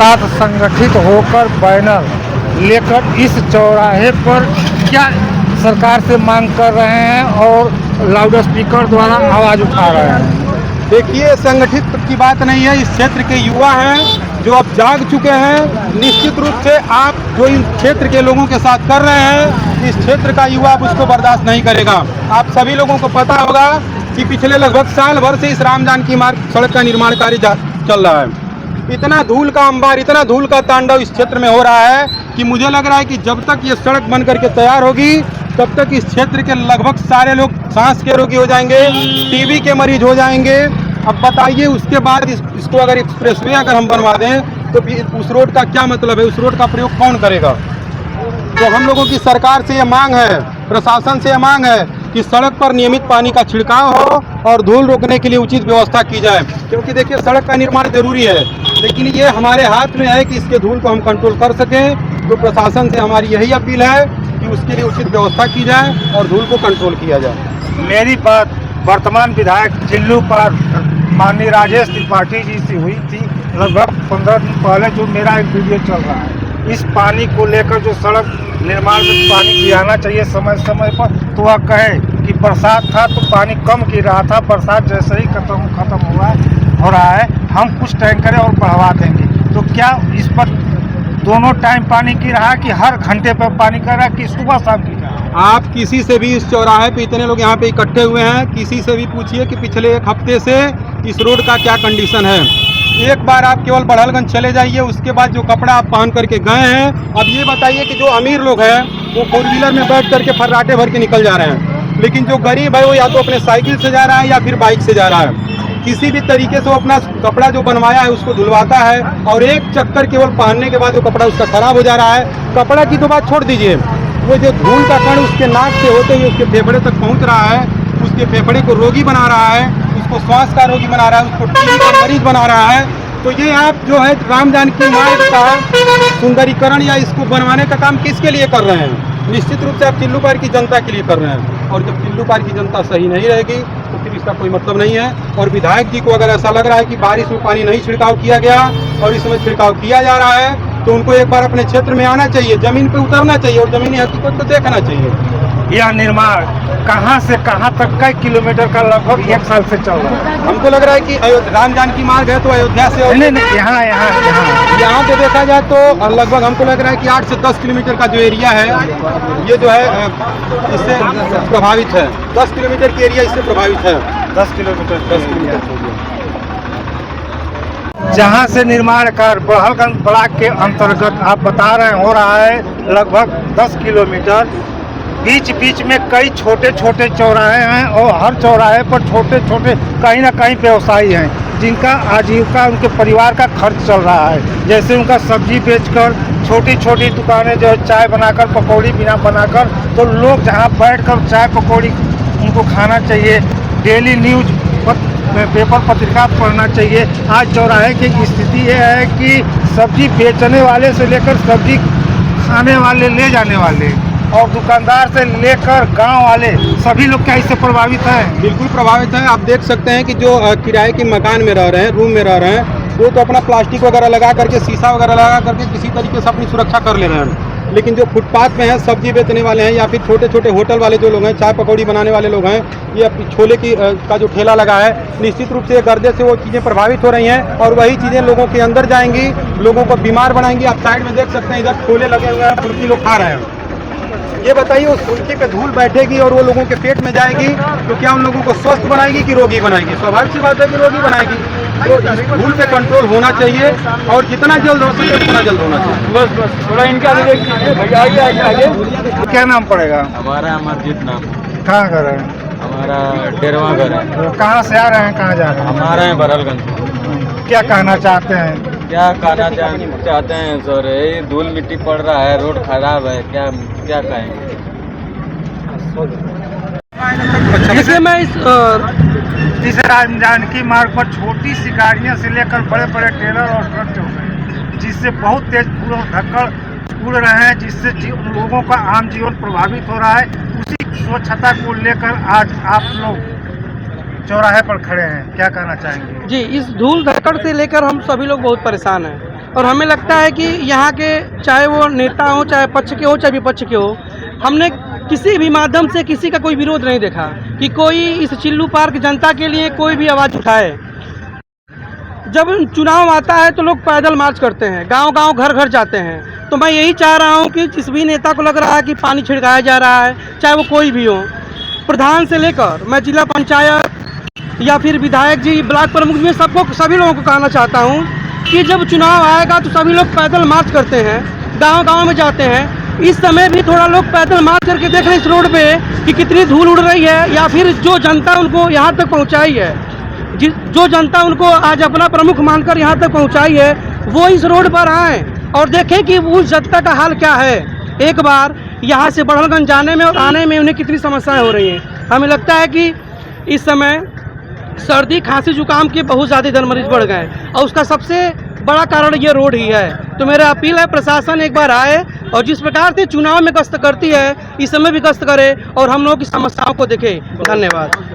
साथ संगठित होकर बैनर लेकर इस चौराहे पर क्या सरकार से मांग कर रहे हैं और लाउड स्पीकर द्वारा आवाज उठा रहे हैं। देखिए, संगठित की बात नहीं है, इस क्षेत्र के युवा हैं जो अब जाग चुके हैं। निश्चित रूप से आप जो इन क्षेत्र के लोगों के साथ कर रहे हैं, इस क्षेत्र का युवा अब उसको बर्दाश्त नहीं करेगा। आप सभी लोगों को पता होगा कि पिछले लगभग साल भर से इस राम जानकी मार्ग सड़क का निर्माण कार्य चल रहा है। इतना धूल का अंबार, इतना धूल का तांडव इस क्षेत्र में हो रहा है कि मुझे लग रहा है कि जब तक ये सड़क बन करके तैयार होगी तब तक इस क्षेत्र के लगभग सारे लोग सांस के रोगी हो जाएंगे, टीबी के मरीज हो जाएंगे। अब बताइए, उसके बाद इसको अगर एक्सप्रेसवे अगर हम बनवा दें तो उस रोड का क्या मतलब है, उस रोड का प्रयोग कौन करेगा। तो हम लोगों की सरकार से ये मांग है, प्रशासन से ये मांग है कि सड़क पर नियमित पानी का छिड़काव हो और धूल रोकने के लिए उचित व्यवस्था की जाए। क्योंकि देखिए, सड़क का निर्माण जरूरी है, लेकिन ये हमारे हाथ में है कि इसके धूल को हम कंट्रोल कर सकें। तो प्रशासन से हमारी यही अपील है कि उसके लिए उचित व्यवस्था की जाए और धूल को कंट्रोल किया जाए। मेरी बात वर्तमान विधायक चिल्लू पर माननीय राजेश त्रिपाठी जी से हुई थी लगभग 15 दिन पहले, जो मेरा एक वीडियो चल रहा है। इस पानी को लेकर जो सड़क निर्माण में पानी गिराना चाहिए समय समय पर, तो वह कहे कि बरसात था तो पानी कम गिर रहा था, बरसात जैसे ही खत्म हो रहा है हम कुछ टैंकरें और बढ़वा देंगे। तो क्या इस पर दोनों टाइम पानी गिर रहा है कि हर घंटे पर पानी गिर रहा है कि सुबह शाम गिर रहा है? आप किसी से भी इस चौराहे पे इतने लोग यहाँ पे इकट्ठे हुए हैं, किसी से भी पूछिए कि पिछले एक हफ्ते से इस रोड का क्या कंडीशन है। एक बार आप केवल बढ़लगंज चले जाइए, उसके बाद जो कपड़ा आप पहन करके गए हैं, अब ये बताइए कि जो अमीर लोग हैं वो 4 व्हीलर में बैठ करके फर्राटे भर के निकल जा रहे हैं, लेकिन जो गरीब है वो या तो अपने साइकिल से जा रहा है या फिर बाइक से जा रहा है। किसी भी तरीके से वो अपना कपड़ा जो बनवाया है उसको धुलवाता है और एक चक्कर केवल पहनने के बाद वो कपड़ा उसका खराब हो जा रहा है। कपड़ा की तो बात छोड़ दीजिए, वो जो धूल का कण उसके नाक से होते हुए उसके फेफड़े तक पहुंच रहा है, उसके फेफड़े को रोगी बना रहा है, उसको श्वास का रोगी बना रहा है, उसको टीबी का मरीज बना रहा है। तो ये आप जो है राम जानकी मार्ग का सुंदरीकरण या इसको बनवाने का काम किसके लिए कर रहे हैं? निश्चित रूप से आप चिल्लू पार की जनता के लिए कर रहे हैं, और जब चिल्लू पार की जनता सही नहीं रहेगी तो फिर इसका कोई मतलब नहीं है। और विधायक जी को अगर ऐसा लग रहा है कि बारिश में पानी नहीं छिड़काव किया गया और इस समय छिड़काव किया जा रहा है, तो उनको एक बार अपने क्षेत्र में आना चाहिए, जमीन पे उतरना चाहिए और जमीनी हकीकत को देखना चाहिए। यह निर्माण कहां से कहां तक कई किलोमीटर का लगभग 1 साल से चल रहा है। हमको लग रहा है कि राम जानकी मार्ग है तो अयोध्या से और नहीं, यहाँ पे देखा जाए तो लगभग हमको लग रहा है कि 8 से 10 किलोमीटर का जो एरिया है ये जो है इससे प्रभावित है। 10 किलोमीटर की एरिया इससे प्रभावित है। 10 किलोमीटर जहाँ से निर्माण कार्य बढ़लगंज ब्लॉक के अंतर्गत आप बता रहे हैं हो रहा है लगभग 10 किलोमीटर। बीच बीच में कई छोटे छोटे चौराहे हैं और हर चौराहे पर छोटे छोटे कहीं ना कहीं व्यवसायी हैं जिनका आजीविका, उनके परिवार का खर्च चल रहा है। जैसे उनका सब्जी बेचकर, छोटी छोटी दुकानें जो चाय बनाकर, पकौड़ी बिना बनाकर, तो लोग जहाँ बैठकर चाय पकौड़ी उनको खाना चाहिए, डेली न्यूज पेपर पत्रिका पढ़ना चाहिए। आज चौराहे की स्थिति ये है कि सब्जी बेचने वाले से लेकर सब्जी खाने वाले, ले जाने वाले और दुकानदार से लेकर गांव वाले सभी लोग क्या इससे प्रभावित हैं? बिल्कुल प्रभावित हैं। आप देख सकते हैं कि जो किराए के मकान में रह रहे हैं, रूम में रह रहे हैं, वो तो अपना प्लास्टिक वगैरह लगा करके, शीशा वगैरह लगा करके किसी तरीके से अपनी सुरक्षा कर ले रहे हैं। लेकिन जो फुटपाथ में हैं, सब्जी बेचने वाले हैं या फिर छोटे छोटे होटल वाले जो लोग हैं, चाय पकौड़ी बनाने वाले लोग हैं, ये छोले की का जो ठेला लगा है, निश्चित रूप से गर्दे से वो चीज़ें प्रभावित हो रही हैं और वही चीज़ें लोगों के अंदर जाएंगी, लोगों को बीमार बनाएंगी। आप साइड में देख सकते हैं, इधर छोले लगे हुए हैं, फुल्की लोग खा रहे हैं। ये बताइए, उस फुल्की पे धूल बैठेगी और वो लोगों के पेट में जाएगी तो क्या उन लोगों को स्वस्थ बनाएगी कि रोगी बनाएगी? स्वाभाविक सी बात है कि रोगी बनाएगी। तो इस धूल पे कंट्रोल होना चाहिए और जितना जल्द हो सके उतना जल्द होना चाहिए। बस थोड़ा इनका आगे। क्या नाम पड़ेगा? हमारा अमरजीत नाम। कहाँ घर है? हमारा डेरवा घर है। तो कहाँ से आ रहे हैं, कहाँ जा रहे हैं? हमारा है बरलगंज। क्या कहना चाहते हैं? क्या कहना चाहते हैं सर? ये धूल मिट्टी पड़ रहा है, रोड खराब है, क्या कहेंगे? जैसे मैं इस राम जानकी मार्ग पर छोटी सी गाड़ियां से लेकर बड़े बड़े ट्रेलर और ट्रक चल रहे हैं, जिससे बहुत तेज धक्कड़ उड़ रहे हैं, जिससे लोगों का आम जीवन प्रभावित हो रहा है। उसी स्वच्छता को लेकर आज आप लोग चौराहे पर खड़े हैं, क्या कहना चाहेंगे? जी, इस धूल धक्कड़ से लेकर हम सभी लोग बहुत परेशान हैं। और हमें लगता है कि यहाँ के चाहे वो नेता हो, चाहे पक्ष के हो, चाहे विपक्ष के हो, हमने किसी भी माध्यम से किसी का कोई विरोध नहीं देखा कि कोई इस चिल्लू पार्क जनता के लिए कोई भी आवाज़ उठाए। जब चुनाव आता है तो लोग पैदल मार्च करते हैं, गांव-गांव, घर-घर जाते हैं। तो मैं यही चाह रहा हूं कि जिस भी नेता को लग रहा है कि पानी छिड़काया जा रहा है, चाहे वो कोई भी हो, प्रधान से लेकर मैं जिला पंचायत या फिर विधायक जी, ब्लॉक प्रमुख में सभी लोगों को कहना चाहता हूं कि जब चुनाव आएगा तो सभी लोग पैदल मार्च करते हैं, गाँव-गाँव में जाते हैं। इस समय भी थोड़ा लोग पैदल मार्च करके देख रहे हैं इस रोड पे कि कितनी धूल उड़ रही है, या फिर जो जनता उनको यहाँ तक पहुँचाई है, जो जनता उनको आज अपना प्रमुख मानकर यहाँ तक पहुँचाई है, वो इस रोड पर आए और देखें कि उस जनता का हाल क्या है। एक बार यहाँ से बड़हलगंज जाने में और आने में उन्हें कितनी समस्याएं हो रही हैं। हमें लगता है कि इस समय सर्दी, खांसी, जुकाम के बहुत ज़्यादा दर मरीज बढ़ गए और उसका सबसे बड़ा कारण ये रोड ही है। तो मेरा अपील है प्रशासन एक बार आए और जिस प्रकार से चुनाव में गश्त करती है, इस समय भी गश्त करे और हम लोगों की समस्याओं को देखे। धन्यवाद।